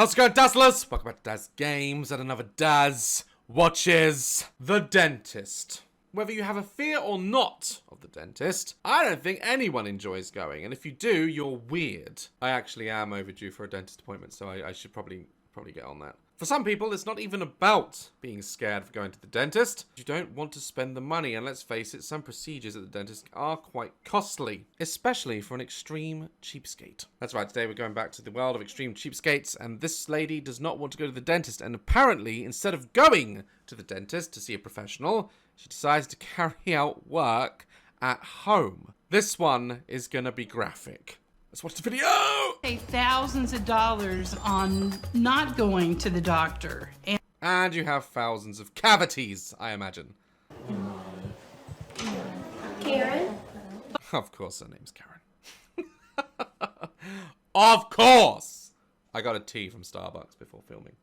How's it going, Dazzlers? Welcome back to Daz Games and another Daz Watches. The dentist. Whether you have a fear or not of the dentist, I don't think anyone enjoys going. And if you do, you're weird. I actually am overdue for a dentist appointment, so I should probably get on that. For some people, it's not even about being scared of going to the dentist. You don't want to spend the money, and let's face it, some procedures at the dentist are quite costly, especially for an extreme cheapskate. That's right, today we're going back to the world of extreme cheapskates, and this lady does not want to go to the dentist, and apparently, instead of going to the dentist to see a professional, she decides to carry out work at home. This one is gonna be graphic. Let's watch the video! Pay thousands of dollars on not going to the doctor. And you have thousands of cavities, I imagine. Karen? Of course her name's Karen. Of course! I got a tea from Starbucks before filming.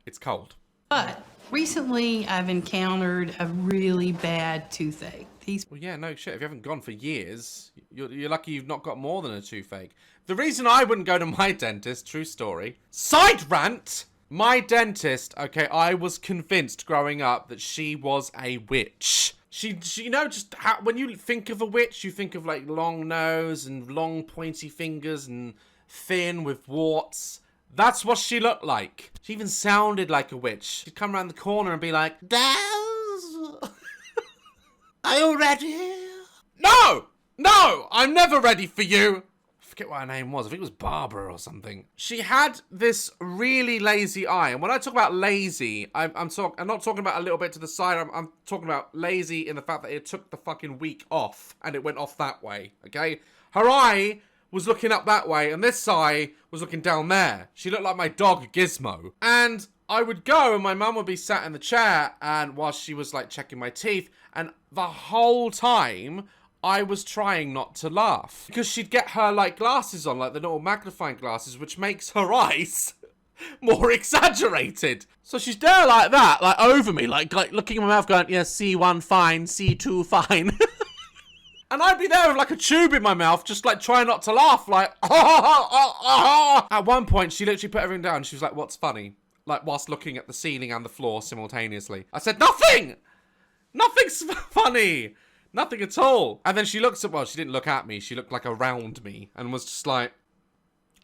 It's cold. But recently I've encountered a really bad toothache. Well, yeah, no shit. If you haven't gone for years, you're lucky you've not got more than a toothache. The reason I wouldn't go to my dentist, true story. Side rant! My dentist, okay, I was convinced growing up that she was a witch. She you know, just how, when you think of a witch, you think of like long nose and long pointy fingers and thin with warts. That's what she looked like. She even sounded like a witch. She'd come around the corner and be like, Daz! Are you ready? No! No! I'm never ready for you! I forget what her name was. I think it was Barbara or something. She had this really lazy eye. And when I talk about lazy, I'm not talking about a little bit to the side. I'm talking about lazy in the fact that it took the fucking week off. And it went off that way, okay? Her eye was looking up that way. And this eye was looking down there. She looked like my dog, Gizmo. And I would go and my mum would be sat in the chair and while she was like checking my teeth, and the whole time I was trying not to laugh because she'd get her like glasses on, like the little magnifying glasses, which makes her eyes more exaggerated. So she's there like that, like over me, like looking in my mouth going, yeah, C1 fine, C2 fine. And I'd be there with like a tube in my mouth, just like trying not to laugh, like, At one point, she literally put everything down. She was like, what's funny? Like, whilst looking at the ceiling and the floor simultaneously. I said, nothing! Nothing's funny! Nothing at all. And then she looks at, well, she didn't look at me. She looked like around me and was just like,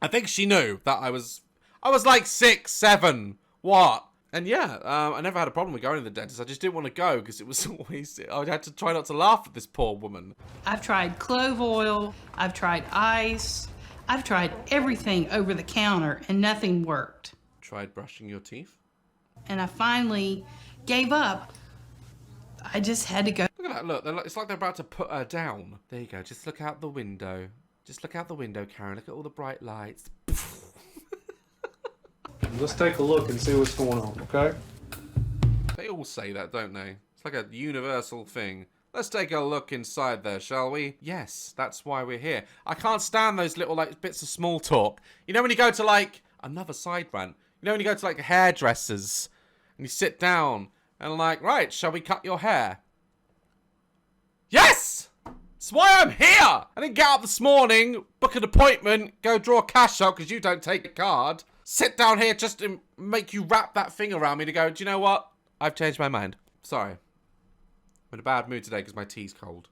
I think she knew that I was like 6, 7. What? And yeah, I never had a problem with going to the dentist. I just didn't want to go because it was always, I had to try not to laugh at this poor woman. I've tried clove oil. I've tried ice. I've tried everything over the counter and nothing worked. Tried brushing your teeth? And I finally gave up. I just had to go. Look at that, look. It's like they're about to put her down. There you go. Just look out the window. Just look out the window, Karen. Look at all the bright lights. Let's take a look and see what's going on, okay? They all say that, don't they? It's like a universal thing. Let's take a look inside there, shall we? Yes, that's why we're here. I can't stand those little like bits of small talk. You know when you go to like, another side rant. You know when you go to like hairdressers and you sit down and like, right, shall we cut your hair? Yes! That's why I'm here! I didn't get up this morning, book an appointment, go draw cash out because you don't take a card. Sit down here just to make you wrap that thing around me to go, do you know what? I've changed my mind. Sorry. I'm in a bad mood today because my tea's cold.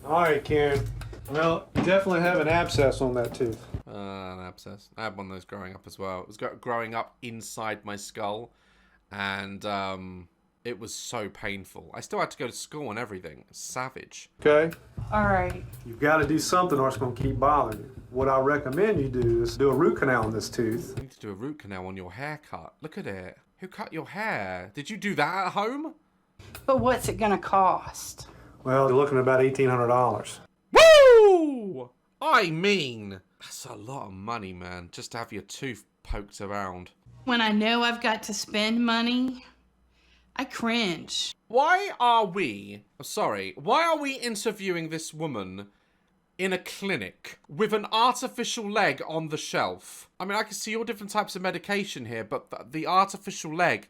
Alright, Karen. Well, you definitely have an abscess on that tooth. An abscess. I had one of those growing up as well. It was growing up inside my skull. And, it was so painful. I still had to go to school and everything. Savage. Okay? Alright. You've got to do something or it's going to keep bothering you. What I recommend you do is do a root canal on this tooth. You need to do a root canal on your haircut. Look at it. Who cut your hair? Did you do that at home? But what's it gonna cost? Well, you're looking at about $1,800. Woo! I mean, that's a lot of money, man, just to have your tooth poked around. When I know I've got to spend money, I cringe. Why are we interviewing this woman in a clinic with an artificial leg on the shelf? I mean, I can see all different types of medication here, but the artificial leg,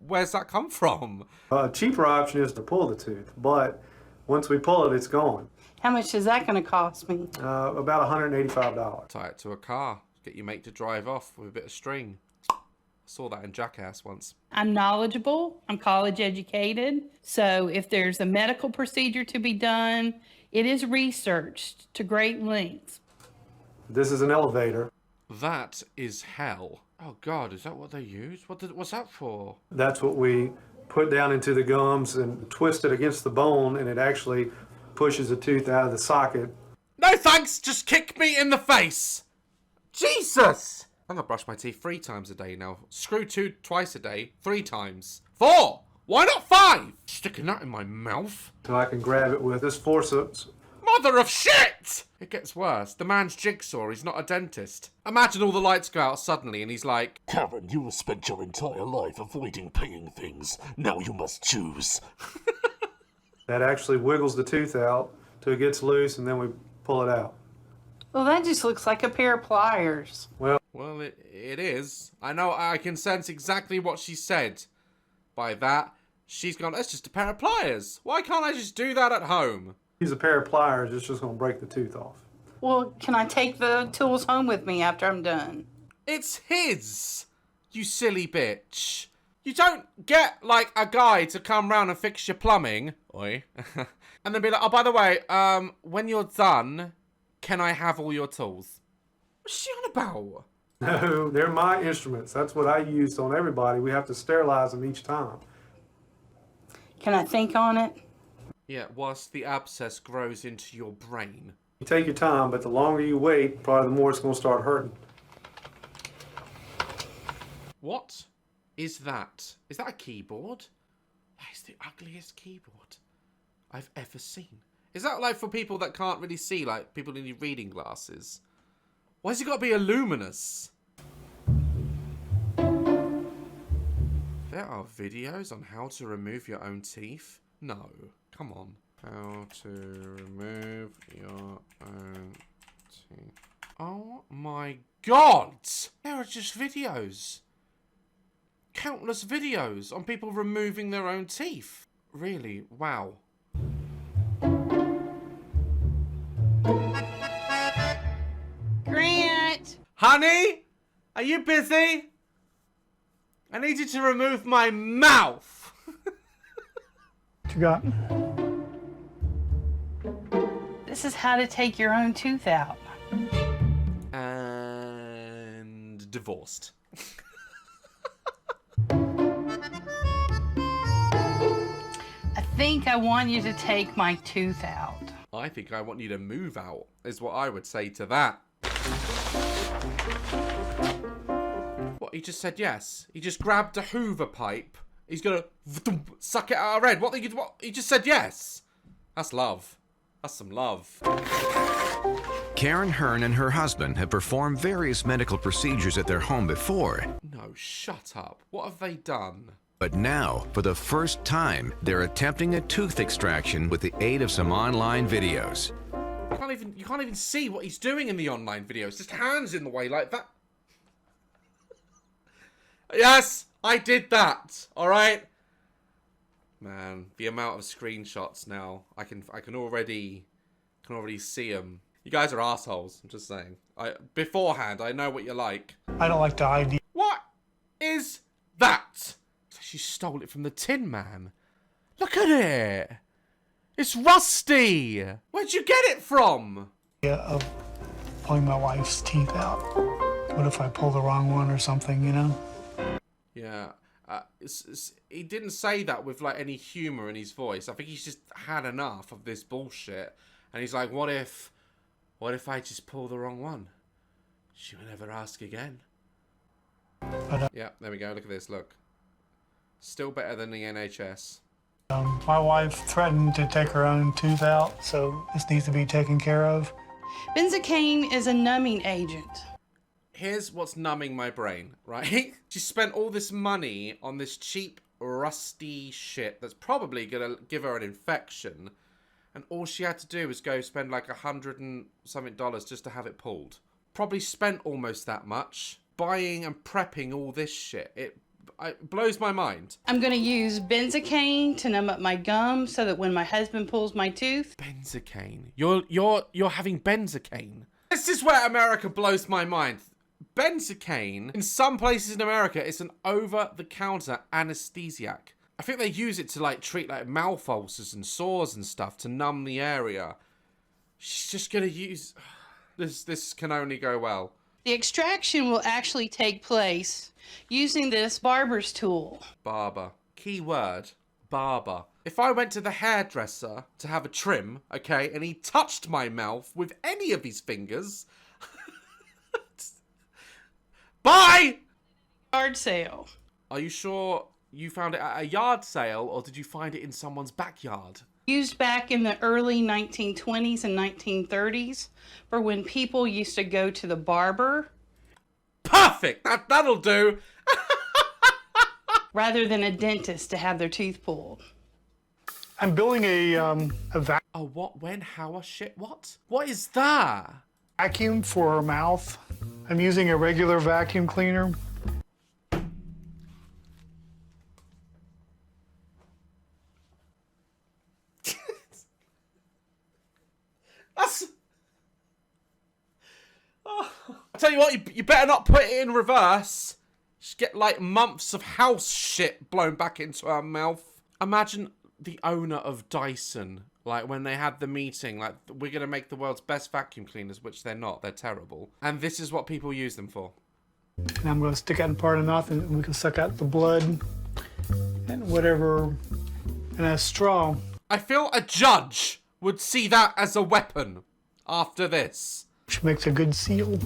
where's that come from? A cheaper option is to pull the tooth, but Once we pull it, it's gone. How much is that going to cost me? About $185. Tie it to a car. Get your mate to drive off with a bit of string. Saw that in Jackass once. I'm knowledgeable. I'm college educated. So if there's a medical procedure to be done, it is researched to great lengths. This is an elevator. That is hell. Oh God, is that what they use? What's that for? That's what we put down into the gums and twist it against the bone, and it actually pushes the tooth out of the socket. No thanks, just kick me in the face. Jesus! I'm gonna brush my teeth 3 times a day now. Screw 2 twice a day, 3 times. 4! Why not 5? Sticking that in my mouth. So I can grab it with this forceps. Mother of shit! It gets worse. The man's jigsaw, he's not a dentist. Imagine all the lights go out suddenly and he's like, Karen, you have spent your entire life avoiding paying things. Now you must choose. That actually wiggles the tooth out till it gets loose, and then we pull it out. Well, that just looks like a pair of pliers. Well, it is. I know, I can sense exactly what she said. By that, she's gone, that's just a pair of pliers. Why can't I just do that at home? use a pair of pliers, it's just going to break the tooth off. Well, can I take the tools home with me after I'm done? It's his, you silly bitch. You don't get, like, a guy to come round and fix your plumbing, oi, and then be like, oh, by the way, when you're done, can I have all your tools? What's she on about? No, they're my instruments. That's what I used on everybody. We have to sterilize them each time. Can I think on it? Yeah, whilst the abscess grows into your brain. You take your time, but the longer you wait, probably the more it's going to start hurting. What is that? Is that a keyboard? That is the ugliest keyboard I've ever seen. Is that like for people that can't really see, like people who need reading glasses? Why has it got to be luminous? There are videos on how to remove your own teeth? No, come on. How to remove your own teeth. Oh my god! There are just videos. Countless videos on people removing their own teeth. Really? Wow. Grant! Honey? Are you busy? I need you to remove my mouth. What you got? This is how to take your own tooth out. And divorced. I think I want you to take my tooth out. I think I want you to move out, is what I would say to that. What, he just said yes? He just grabbed a Hoover pipe. He's gonna suck it out of her head. What, he just said yes? That's love. That's some love. Karen Hearn and her husband have performed various medical procedures at their home before. No, shut up. What have they done? But now, for the first time, they're attempting a tooth extraction with the aid of some online videos. You can't even see what he's doing in the online videos. Just hands in the way like that. Yes, I did that. All right. Man, the amount of screenshots now, I can already see them. You guys are assholes. I'm just saying. Beforehand, I know what you're like. I don't like to ID. What is that? She stole it from the Tin Man. Look at it. It's rusty. Where'd you get it from? Of pulling my wife's teeth out. What if I pull the wrong one or something, you know? Yeah. He didn't say that with like any humor in his voice. I think he's just had enough of this bullshit. And he's like, what if I just pull the wrong one? She will never ask again. But, yeah, there we go. Look at this. Look. Still better than the NHS. my wife threatened to take her own tooth out, so this needs to be taken care of. Benzocaine is a numbing agent. Here's what's numbing my brain, right? She spent all this money on this cheap, rusty shit that's probably gonna give her an infection, and all she had to do was go spend like $100 and something just to have it pulled. Probably spent almost that much buying and prepping all this shit. It blows my mind. I'm going to use benzocaine to numb up my gum so that when my husband pulls my tooth... Benzocaine. You're having benzocaine. This is where America blows my mind. Benzocaine, in some places in America, is an over-the-counter anesthesiac. I think they use it to, like, treat, like, mouth ulcers and sores and stuff to numb the area. She's just gonna use... This can only go well. The extraction will actually take place using this barber's tool. Barber. Key word. Barber. If I went to the hairdresser to have a trim, okay, and he touched my mouth with any of his fingers... Bye! Yard sale. Are you sure you found it at a yard sale, or did you find it in someone's backyard? Used back in the early 1920s and 1930s for when people used to go to the barber. Perfect! That'll do! Rather than a dentist to have their tooth pulled. I'm building a Oh, what, when, how, a shit, what? What is that? vacuum for her mouth. I'm using a regular vacuum cleaner. That's... Oh. I tell you what, you better not put it in reverse. Just get like months of house shit blown back into her mouth. Imagine the owner of Dyson, like when they had the meeting, like, we're gonna make the world's best vacuum cleaners, which they're not, they're terrible. And this is what people use them for. And I'm going to stick out in part of the mouth and we can suck out the blood and whatever, and a straw. I feel a judge would see that as a weapon after this. Which makes a good seal.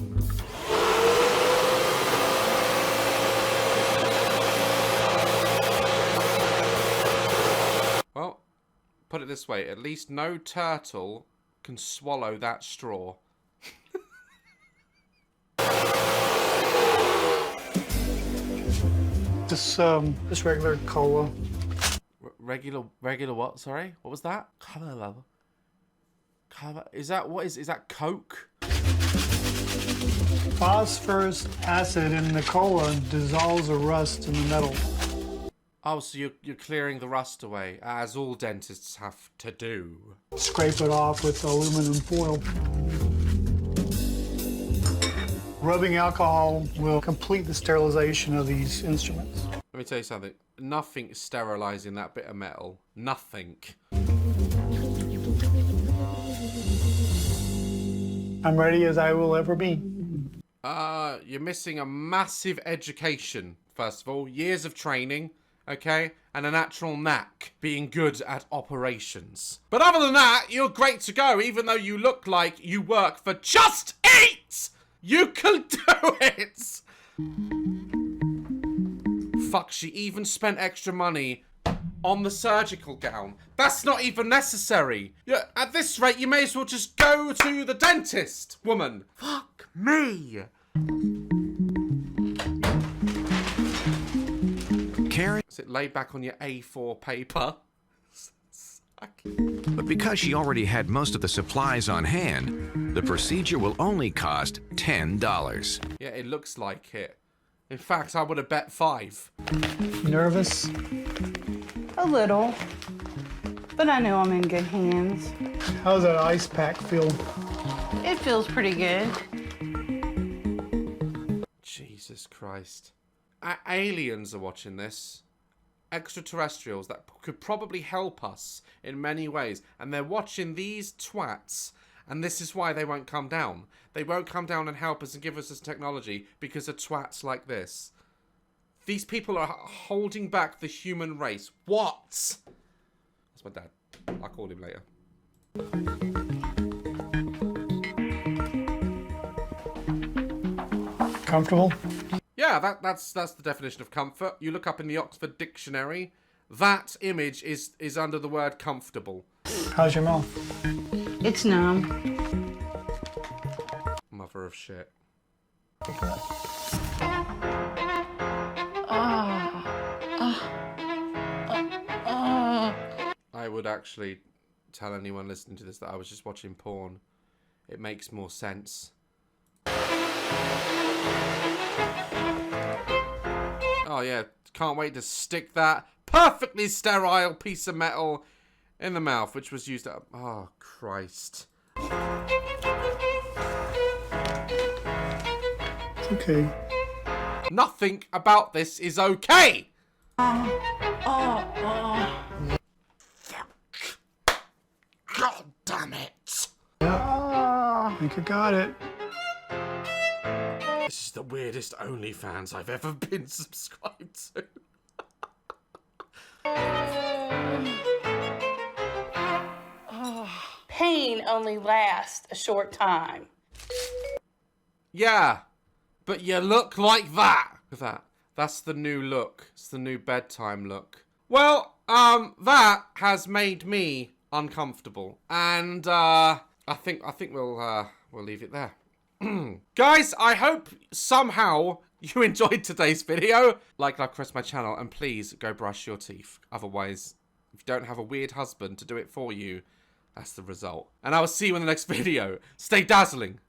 Well, put it this way, at least no turtle can swallow that straw. Just regular cola. Regular what? Sorry, what was that? Cola. Is that Coke? Phosphorus acid in the cola dissolves the rust in the metal. Oh, so you're clearing the rust away, as all dentists have to do. Scrape it off with aluminum foil. Rubbing alcohol will complete the sterilization of these instruments. Let me tell you something. Nothing is sterilizing that bit of metal. Nothing. I'm ready as I will ever be. You're missing a massive education, first of all. Years of training, okay? And a natural knack, being good at operations. But other than that, you're great to go, even though you look like you work for Just Eat! You can do it! Fuck, she even spent extra money on the surgical gown. That's not even necessary. At this rate, you may as well just go to the dentist, woman. Fuck me. Karen, Sit laid back on your A4 paper. but because she already had most of the supplies on hand, the procedure will only cost $10. Yeah, it looks like it. In fact, I would have bet 5. Nervous? A little. But I know I'm in good hands. How's that ice pack feel? It feels pretty good. Jesus Christ. Aliens are watching this. Extraterrestrials that could probably help us in many ways. And they're watching these twats. And this is why they won't come down. They won't come down and help us and give us this technology because of twats like this. These people are holding back the human race. What? That's my dad. I'll call him later. Comfortable? Yeah, that's the definition of comfort. You look up in the Oxford Dictionary. That image is under the word comfortable. How's your mouth? It's numb. Mother of shit. I would actually tell anyone listening to this that I was just watching porn. It makes more sense. Oh yeah, can't wait to stick that perfectly sterile piece of metal in the mouth, which was used up. Oh, Christ. It's okay. Nothing about this is okay! God damn it! I think I got it. This is the weirdest OnlyFans I've ever been subscribed to. Pain only lasts a short time. Yeah, but you look like that. Look at that. That's the new look. It's the new bedtime look. Well, that has made me uncomfortable, and I think we'll leave it there. Guys, I hope somehow you enjoyed today's video. Like and subscribe to my channel, and please go brush your teeth. Otherwise, if you don't have a weird husband to do it for you, that's the result. And I will see you in the next video. Stay dazzling.